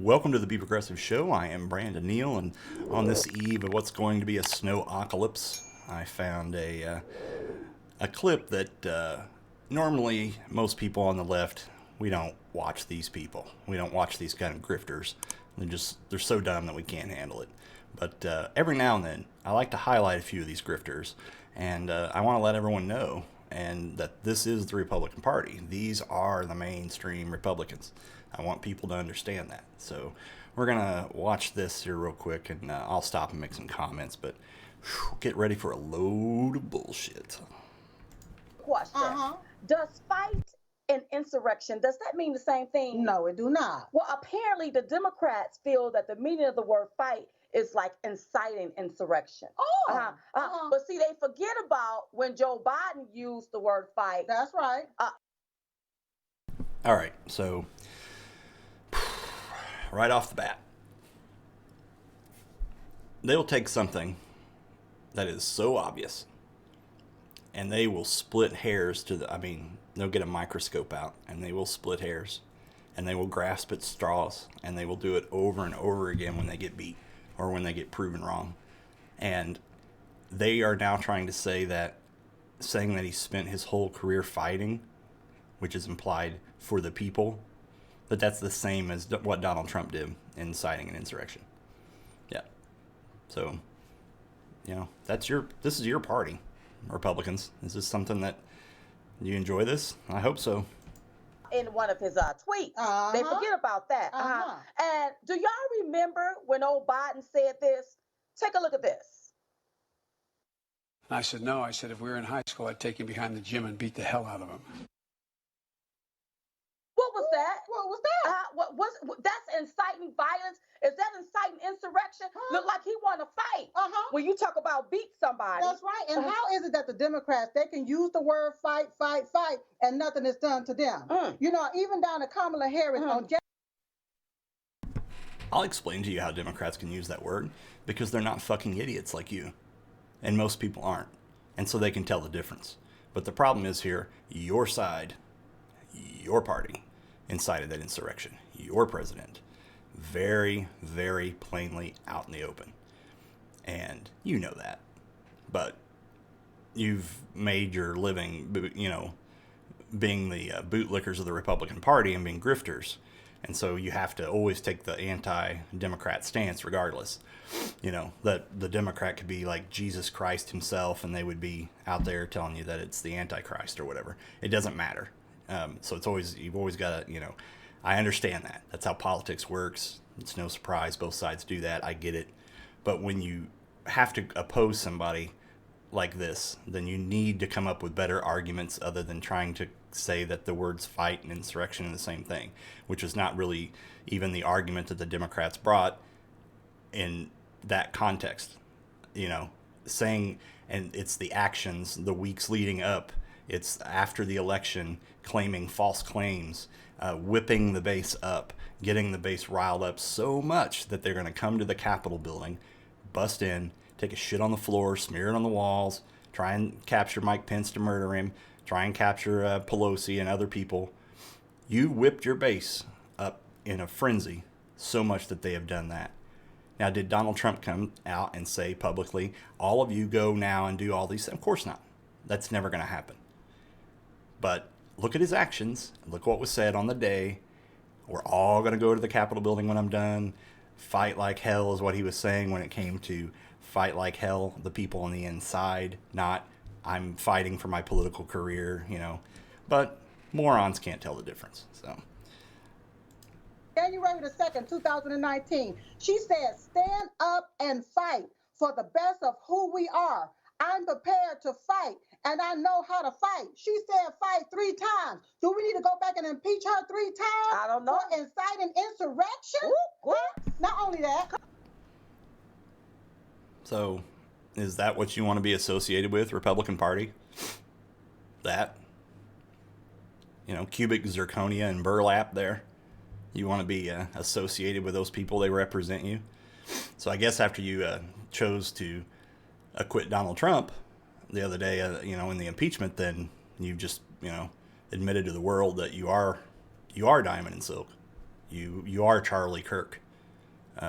Welcome to the Be Progressive Show. I am Brandon Neal, and on this eve of what's going to be a snow-ocalypse, I found a clip that normally most people on the left, we don't watch these people. We don't watch these kind of grifters. They're so dumb that we can't handle it. But every now and then, I like to highlight a few of these grifters, and I want to let everyone know and that this is the Republican Party. These are the mainstream Republicans. I want people to understand that. So we're going to watch this here real quick, and I'll stop and make some comments, but get ready for a load of bullshit. Question. Does fight and insurrection, does that mean the same thing? No, it do not. Well, apparently the Democrats feel that the meaning of the word fight is like inciting insurrection. But see, they forget about when Joe Biden used the word fight. That's right. All right, so right off the bat, they'll take something that is so obvious and they will split hairs they'll get a microscope out and they will split hairs and they will grasp at straws and they will do it over and over again when they get beat or when they get proven wrong. And they are now trying to saying that he spent his whole career fighting, which is implied for the people, but that's the same as what Donald Trump did in inciting an insurrection. Yeah. So, this is your party, Republicans. Is this something that you enjoy this? I hope so. In one of his tweets. They forget about that. And do y'all remember when old Biden said this? Take a look at this. I said, no. I said, if we were in high school, I'd take him behind the gym and beat the hell out of him. What was that? What was that? That's inciting violence? Is that inciting insurrection? Look like he want to fight. When you talk about beat somebody. That's right. And how is it that the Democrats, they can use the word fight, and nothing is done to them? Even down to Kamala Harris on I'll explain to you how Democrats can use that word, because they're not fucking idiots like you. And most people aren't. And so they can tell the difference. But the problem is here, your side, your party, incited that insurrection. Your president. Very, very plainly out in the open. And you know that. But you've made your living, being the bootlickers of the Republican Party and being grifters. And so you have to always take the anti-Democrat stance regardless. That the Democrat could be like Jesus Christ himself and they would be out there telling you that it's the Antichrist or whatever. It doesn't matter. So you've always got to, I understand that. That's how politics works. It's no surprise. Both sides do that. I get it. But when you have to oppose somebody like this, then you need to come up with better arguments other than trying to say that the words fight and insurrection are the same thing, which is not really even the argument that the Democrats brought in that context. Saying, and it's the actions, the weeks leading up, it's after the election, claiming false claims, whipping the base up, getting the base riled up so much that they're going to come to the Capitol building, bust in, take a shit on the floor, smear it on the walls, try and capture Mike Pence to murder him, try and capture Pelosi and other people. You whipped your base up in a frenzy so much that they have done that. Now, did Donald Trump come out and say publicly, all of you go now and do all these things? Of course not. That's never going to happen. But look at his actions. Look what was said on the day. We're all going to go to the Capitol building when I'm done. Fight like hell is what he was saying when it came to fight like hell, the people on the inside, not I'm fighting for my political career, But morons can't tell the difference. So January the 2nd, 2019, she said, stand up and fight for the best of who we are. I'm prepared to fight, and I know how to fight. She said fight 3 times. Do we need to go back and impeach her 3 times? I don't know. For inciting insurrection? What? Not only that. So, is that what you want to be associated with, Republican Party? That? Cubic zirconia and burlap there? You want to be associated with those people, they represent you? So I guess after you chose to acquit Donald Trump the other day, in the impeachment, then you've just, admitted to the world that you are diamond and silk. You are Charlie Kirk.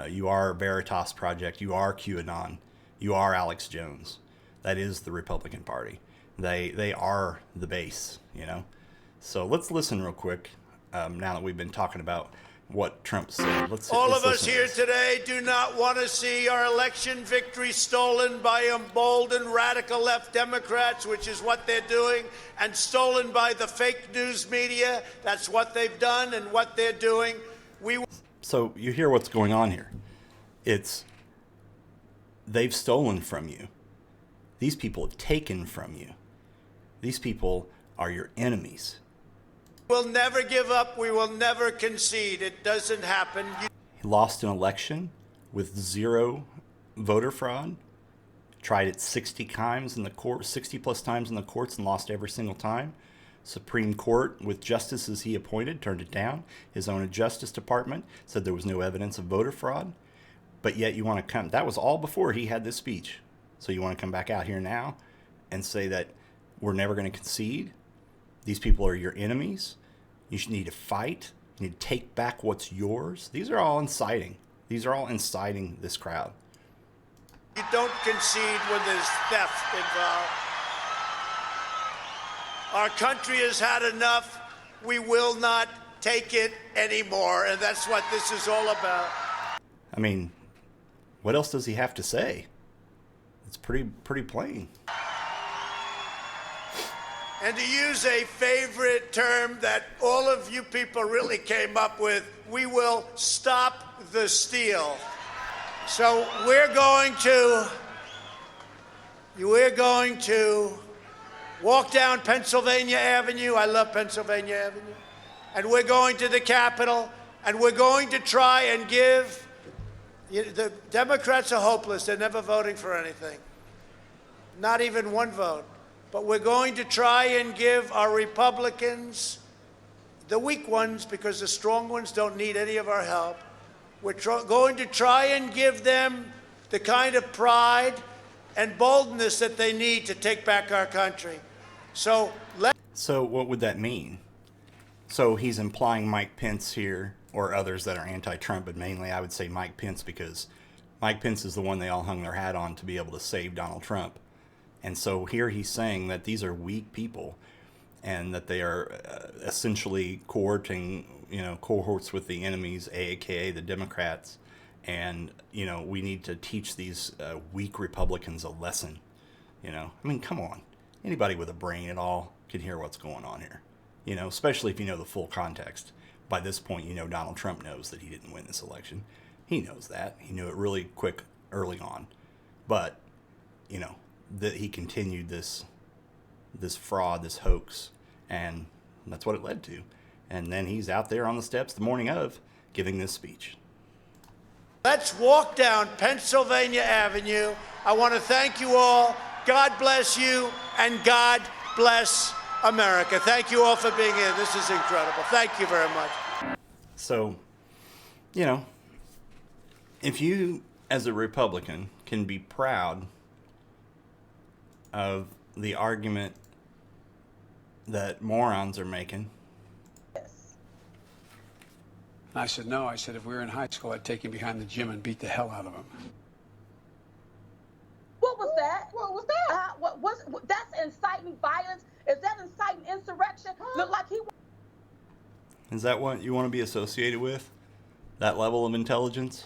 You are Veritas Project. You are QAnon. You are Alex Jones. That is the Republican Party. They are the base, you know. So let's listen real quick. Now that we've been talking about what Trump said, All let's of us listen to here this. today do not want to see our election victory stolen by emboldened radical left Democrats, which is what they're doing, and stolen by the fake news media. That's what they've done and what they're doing. So you hear what's going on here. They've stolen from you. These people have taken from you. These people are your enemies. We'll never give up. We will never concede. It doesn't happen. He lost an election with 0 voter fraud. Tried it 60 times in the court, 60 plus times in the courts, and lost every single time. Supreme Court, with justices he appointed, turned it down. His own Justice Department said there was no evidence of voter fraud. But yet you want to come, that was all before he had this speech. So you want to come back out here now and say that we're never going to concede? These people are your enemies. You should need to fight. You need to take back what's yours. These are all inciting. These are all inciting this crowd. You don't concede when there's theft involved. Our country has had enough. We will not take it anymore. And that's what this is all about. I mean, what else does he have to say? It's pretty plain. And to use a favorite term that all of you people really came up with, we will stop the steal. So we're going to walk down Pennsylvania Avenue. I love Pennsylvania Avenue. And we're going to the Capitol, and we're going to try and give. The Democrats are hopeless. They're never voting for anything. Not even one vote. But we're going to try and give our Republicans, the weak ones, because the strong ones don't need any of our help. We're going to try and give them the kind of pride and boldness that they need to take back our country. So what would that mean? So he's implying Mike Pence here, or others that are anti-Trump, but mainly I would say Mike Pence, because Mike Pence is the one they all hung their hat on to be able to save Donald Trump. And so here he's saying that these are weak people and that they are essentially cohorts with the enemies, aka the Democrats. And, we need to teach these weak Republicans a lesson. I mean, come on. Anybody with a brain at all can hear what's going on here. Especially if you know the full context. By this point, Donald Trump knows that he didn't win this election. He knows that. He knew it really quick early on. But, that he continued this fraud, this hoax, and that's what it led to. And then he's out there on the steps the morning of giving this speech. Let's walk down Pennsylvania Avenue. I want to thank you all. God bless you, and God bless America. Thank you all for being here. This is incredible. Thank you very much. So, if you, as a Republican, can be proud of the argument that morons are making. Yes. I said, no. I said, if we were in high school, I'd take him behind the gym and beat the hell out of him. What was that? What was that? That's inciting violence? Is that inciting insurrection? Look like he. Is that what you want to be associated with? That level of intelligence?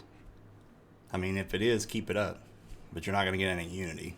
I mean, if it is, keep it up. But you're not going to get any unity.